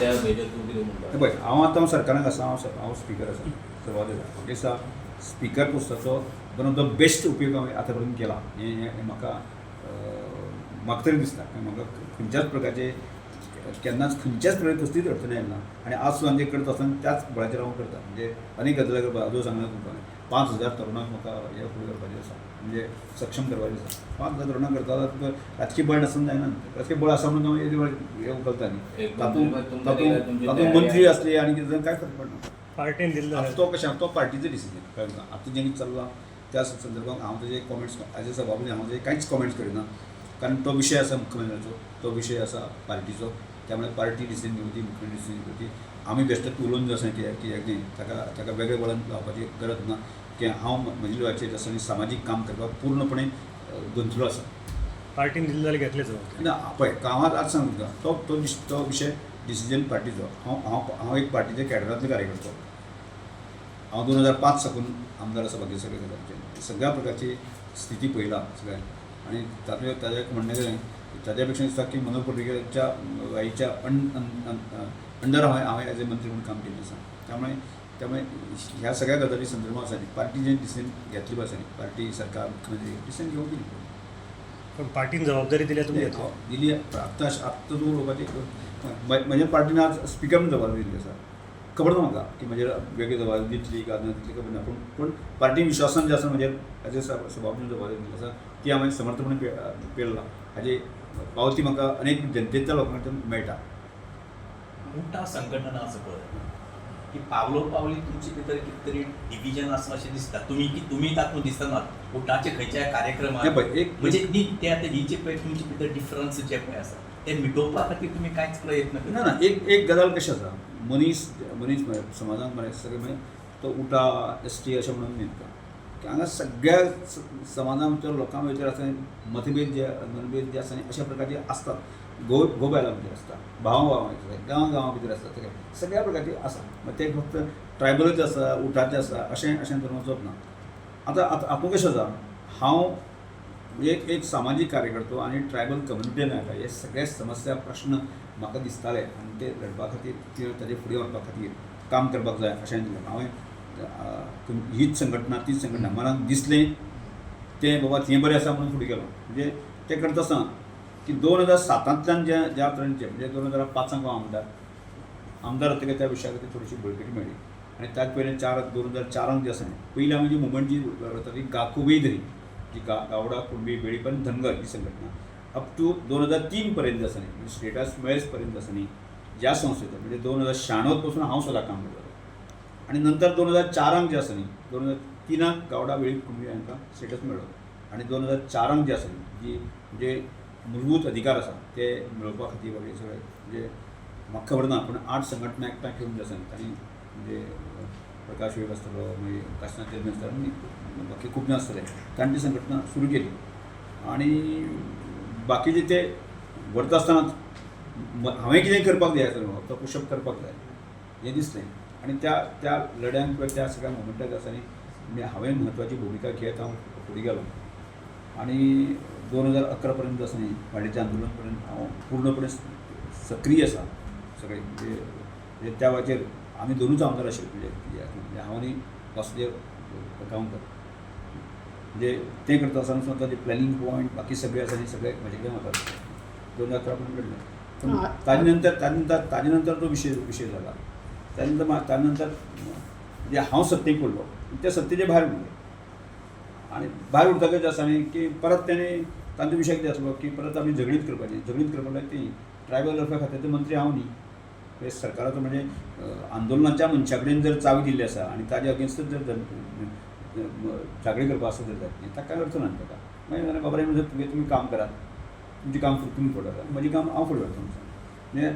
त्या हेजेर तूं कितें म्हणटा? पळय हांव आतां सरकाराक आसा, हांव स्पिकर आसा सभापती आसा. म्हाका दिसता स्पिकर पोस्टाचो वन ऑफ द बेस्ट उपयोग हांवें आतां पर्यंत केला. हें म्हाका तरी दिसता. म्हाका खंयच्याच प्रकारचे केन्नाच खंयच्याच प्रकारे कसलीच अडचण येना आनी आज सुद्दां जे करता आसतना त्याच बळाचेर हांव करता. म्हणजे अनेक गजाली करपा अजून सांगना तुमकां 5,000 तरुणांक म्हाका हे फुडें करपाचें आसा, म्हणजे सक्षम करपाचें आसा. 5,000 तरुणांक करता जाल्यार तुका राजकीय बळ नासून जायना. राजकीय बळ आसा म्हणून हांव हे उखलता न्ही. तातूंत मंत्री असले आनी कितें कांय फरक पडना. पार्टीन दिल्लो तो कशें तो पार्टीचो डिसिजन कळ्ळें. आतां जें चल्लां त्या संदर्भात हांव तेजे कॉमेंट्स एज अ सभापती हांव तेजे कांयच कॉमेंट्स करिना. कारण तो विशय आसा मुख्यमंत्र्याचो, तो विशय आसा पार्टीचो. त्यामुळे पार्टी डिसिजन घेवची, मुख्यमंत्री डिसिजन घेवची. आमी बेश्टेच उलोवन जो आसा कित्याक न्ही ताका वेगळें वळण लावपाची गरज ना. की हांव म्हज्या लेवलाचेर आसा आनी सामाजीक काम करपाक पूर्णपणे गुंतलो आसा. पार्टीन दिल्लो जाल्यार घेतले जबाबदारी. ना पळय गांवांत आज सांग तुमकां तो विशय डिसिजन पार्टीचो. हांव एक पार्टीचे कॅडरांतलो कार्यकर्तो. हांव 2005 साकून आमदार आसा बाकी सगळे गजालीचे सगळ्या प्रकारची स्थिती पळयला सगळ्यांनी. आनी ताजें एक म्हणणें गेलें ताज्या पेक्षा दिसता की मनोहर पर्रीकराच्या हाच्या अंडर हांवें एज ए मंत्री म्हणून काम केल्लें आसा. त्यामुळे ह्या सगळ्या गजाली संदर्भात आसा न्ही पार्टी जें डिसिजन घेतली पळय आसा न्ही पार्टी सरकार मुख्यमंत्री डिसिजन घेवंक दिली. पण पार्टीन जबाबदारी दिल्या तुमी घेतली. दिली आत्तां तूं उलोवपाची म्हज्या पार्टीन आज स्पिकर म्हणून जबाबदारी दिली आसा. खबर ना म्हाका की म्हजेर वेगळी जबाबदारी दितली काय ना दितली खबर ना. पूण पार्टी विश्वासान जे आसा म्हजेर एज ए सभापती जबाबदारी दिली आसा ती हांवें समर्थपणे पेलला. हाजी पावती म्हाका अनेक जनतेच्या लोकांकडच्यान मेळटा. उठा संघटना असं पळय की पावली तुमचे भितर कितें तरी डिविजन आसा अशें दिसता. तुमी तातूंत दिसनात उठाचे खंयच्याय कार्यक्रमात म्हणजे न्ही ते आतां ही जे पळय तुमचे भितर डिफरन्स जे पळय आसा ते मिटोवपा खातीर तुमी कांयच प्रयत्न करना. ना एक गजाल कशें आसा मनीस समाजांत मरे सगळे म्हणजे तो उठा ST अशें म्हणून न्हिदता की हांगा सगळ्या समाजां भितर लोकां भितर आसा मतभेद जे मनभेद जे आसा न्ही अशा प्रकारचे आसतात. घोव बायलां भितर आसता, भावां भितर गांवां भितर आसता सगळ्या प्रकारचे आसा. ते फक्त ट्रायबलच आसा उठाचे आसा अशें धरून वचप ना. आतां हातूंत कशें आसा हांव एक सामाजीक कार्यकर्तो आनी ट्रायबल कम्युनिटीन आयला. हे सगळे समस्या प्रश्न म्हाका दिसताले आनी ते लडपा खातीर ताजे फुडें व्हरपा खातीर काम करपाक जाय अशें हांवें हीच संघटना तीच संघटना मला दिसलें तें बाबा तें बरें आसा म्हणून फुडें गेलो. म्हणजे तें करता आसतना की 2007तल्यान ज्या तरेचे म्हणजे 2005 हांव आमदार जातकीर त्या विशया खातीर थोडीशी बळकटी मेळ्ळी. आनी ताचे पयलीं 2004 जे आसा न्ही पयलीं हांवें जी मुवमेंट जी ती गाखुबी धरी जी गावडा कुणबी बेळीपण धनगर ही संघटना अप टू 2003 पर्यंत जी आसा न्ही म्हणजे स्टेटस मेळ्स पर्यंत आसा न्ही ज्या संस्थेचो म्हणजे 2096 पासून हांव सदां काम करतालो. आनी नंतर 2004 जे आसा न्ही 2003 गावडा बेळी कुणबी हांकां स्टेटस मेळ्ळो. आनी 2004 जे आसा न्ही जी म्हणजे मूलभूत अधिकार आसा ते मेळोवपा खातीर वगैरे सगळे म्हणजे म्हाका खबर ना पूण 8 संघटना एकठांय घेवन जे आसा न्ही तांणी म्हणजे प्रकाश वेग आसतलो मागीर काशनाथ तेलमी आसतलो आनी बाकी खूब जाण आसतले तांणी ती संघटना सुरू केली. आनी बाकीचे ते व्हरता आसतना हांवें कितें करपाक जाय आसलें तो पुशअप करपाक जाय हें दिसलें. आनी त्या लड्यांक किंवा त्या सगळ्या मुवमेंटाक आसा न्ही हांवें म्हत्वाची भुमिका घेत हांव फुडें गेलो. आनी 2011 पर्यंत आसा न्ही वाडीच्या आंदोलन पर्यंत हांव पूर्णपणे सक्रीय आसा सगळे म्हणजे त्या वेळाचेर आमी दोनूच आमदार आशिल्ले म्हणजे हांव आनी वासुदेव गांवकर म्हणजे तें करता आसतना सुद्दां ताजें प्लॅनिंग पॉयंट बाकी सगळे आसा न्ही सगळे म्हजे कडेन वतात 2011 पर्यंत घडलें. पूण ताजे नंतर तो विशय जाला. ताजे नंतर म्हणजे हांव सत्तेक पडलो त्या सत्तेचे भायर उरले. आनी भायर उरतकच आसा न्ही की परत तेणें तांचो विशय कितें आसलो की परत आमी झगडीत करपाक ती ट्रायबल वेलफेअर खात्याचो मंत्री हांव न्ही सरकाराचो म्हणजे आंदोलनाच्या मनशा कडेन जर चावी दिल्ली आसा आनी ताजे अगेन्स्टच जर झगडी करपा आसत जाल्यार ताका कांय अर्थ ना ताका. मागीर बाबा रे म्हणजे तुमी काम करात तुमचें काम तुमी फुडें व्हरात म्हजें काम हांव फुडें व्हरता म्हणजे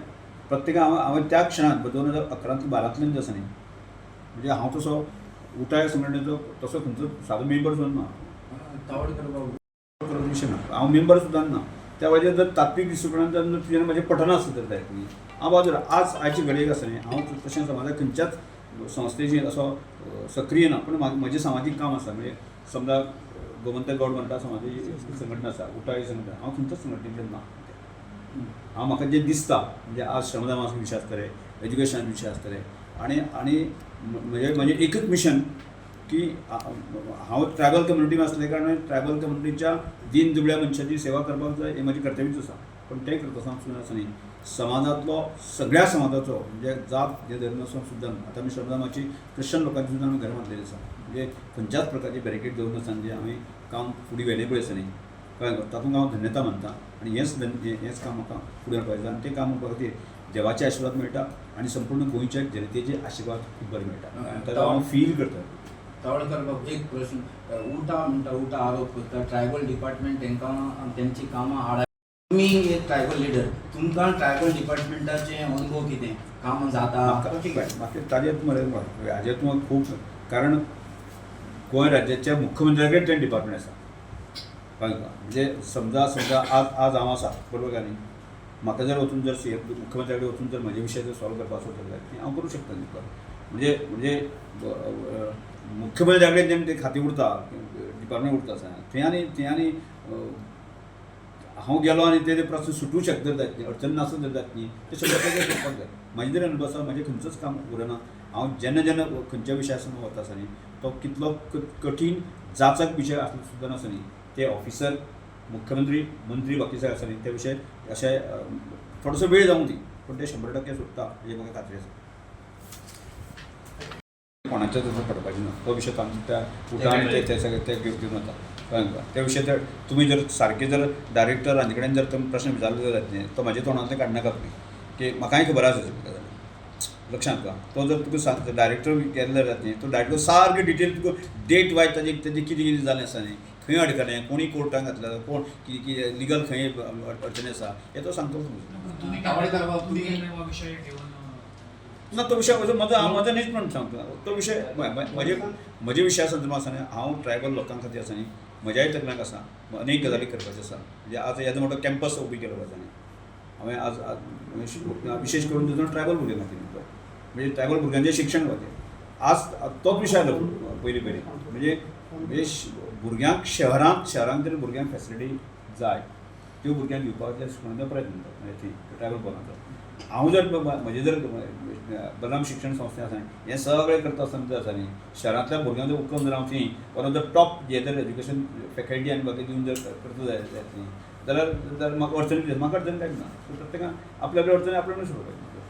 प्रत्येक हांवें त्या क्षणांत 2011-12 जे आसा न्ही म्हणजे हांव तसो उठाय संघटनेचो तसो खंयचो सादो मेंबर सुद्दां ना विशय ना हांव मेंबर सुद्दां ना. त्या वेळाचेर जर तात्वीक दृश्टिकोनांतल्यान जर तुजें म्हजें पटना आसत जाल्यार हांव बाजूर आयचे घडयेक आसा न्ही हांव तशें समाजाक खंयच्याच संस्थेची असो सक्रीय ना. पूण म्हजें सामाजीक काम आसा म्हणजे समजा गोमंतक गौड म्हणटा समाजाची संघटना आसा उठाय संघटना हांव खंयच्याच संघटनेंतल्यान ना. हांव म्हाका जें दिसता म्हणजे आज श्रमदानाचो विशय आसतले, एज्युकेशनाचो विशय आसतले आनी म्हणजे एकच मिशन की हांव ट्रायबल कम्युनिटीन आसले कारणान ट्रायबल कम्युनिटीच्या दीन दुबळ्या मनशाची सेवा करपाक जाय हें म्हजें कर्तव्यूच आसा. पण तें करता आसतना आसा न्ही समाजांतलो सगळ्या समाजाचो म्हणजे जात जे धर्म आसूं सुद्दां आतां आमी श्रमदानाची क्रिश्चन लोकांची सुद्दां आमी घरां बांदलेलीं आसा म्हणजे खंयच्याच प्रकारची बॅरिकेड दवरून आसा जे हांवें काम फुडें व्हेलें पळय आसा न्ही कळ्ळें तातूंत हांव धन्यता मानता आनी हेंच काम म्हाका फुडें व्हरपाक जाय आनी तें काम करपा खातीर देवाचे आशिर्वाद मेळटा आनी संपूर्ण गोंयच्या जनतेचे आशिर्वाद खूब बरे मेळटा ताचो हांव फील करता. तावळकर बाबू एक प्रश्न उलटा आरोप करता ट्रायबल डिपार्टमेंट तांकां तेंची कामां हाडा. तुमी एक ट्रायबल लिडर तुमकां ट्रायबल डिपार्टमेंटाचे अनुभव कितें कामां जाता म्हाका ताजेर मरे हाजेर तुमकां खूब कारण गोंय राज्याच्या मुख्यमंत्र्याकडेन तें डिपार्टमेंट आसा कळ्ळें तुका म्हणजे समजा आज हांव आसा बरोबर काय न्ही म्हाका जर वचून जर मुख्यमंत्र्या कडेन वचून जर म्हजे विशय जर सॉल्व करपाक जाल्यार तें हांव करूं शकता न्ही म्हणजे मुख्यमंत्र्या कडेन जेन्ना तें खातें उरता डिपार्टमेंट उरता थंय आनी हांव गेलो आनी ते प्रश्न सुटूं शकता जायत न्ही अडचण नासूं जर जायत न्ही ते 100% करपाक जाय. म्हाजे जर अनुभव आसा म्हजें खंयचोच काम उरना हांव जेन्ना खंयच्या विशयासून वता आसा न्ही तो कितलो कठीण जाचक विशय आसलो सुद्दां आसा न्ही ते ऑफिसर मुख्यमंत्री मंत्री बाकी सगळे आसा न्ही ते विशय अशें थोडोसो वेळ जावं दी पूण ते 100% सुटता हेजी म्हाका खात्री आसा. कोणाचें तसो पडपाचें ना तो विशय त्या उठान ते सगळे ते घेवन वता कळ्ळें तुका ते विशय जर तुमी जर सारके जर डायरेक्टर हाजे कडेन जर तुमी प्रश्न विचारले जाल्यार न्ही तो म्हाज्या तोंडांतले काडनाका तुमी की म्हाकाय खबर आसा लक्षांत तुका तो जर तुका सांगता डायरेक्टर गेल्लो जाता न्ही तो डायरेक्टर सारकें डिटेल तुका डेट वायज ताजें कितें कितें जालें आसा न्ही खंय अडकलें कोणी कोर्टान घातलें कोण कितें लिगल खंय अडचणी आसा हें तो सांगतो तुम्ही तावळकर बाबू तुम्ही ना तो विशय म्हजो न्हीच म्हणून सांगता तो विशय म्हजे विशया संदर्भांत आसा न्ही हांव ट्रायबल लोकां खातीर आसा न्ही म्हज्याय तकल्यांत आसा अनेक गजाली करपाच्यो आसा म्हणजे आज येदो मोठो कॅम्पस उबी केलो वता न्ही हांवें आज विशेश करून तितून ट्रायबल भुरग्यां खातीर म्हणजे ट्रायबल भुरग्यांचें शिक्षण खातीर आज तोच विशय आसलो पयलीं म्हणजे भुरग्यांक शहरांत जर भुरग्यांक फॅसिलिटी जाय त्यो भुरग्यांक दिवपाचो शिक्षणाचो प्रयत्न करता ट्रायबल भवनाचो. हांव जर म्हजें जर बलराम शिक्षण संस्था आसा हें सगळें करता आसतना जर आसा न्ही शहरांतल्या भुरग्यांचो उपक्रम जर हांव थंय वन ऑफ द टॉप जे जर एज्युकेशन फॅकल्टी आनी बाकी दिवन जर करता जायत न्ही जाल्यार म्हाका अडचणी कांयच ना प्रत्येकान आपल्या अडचणी आपल्याकडेन सोडपाच्यो.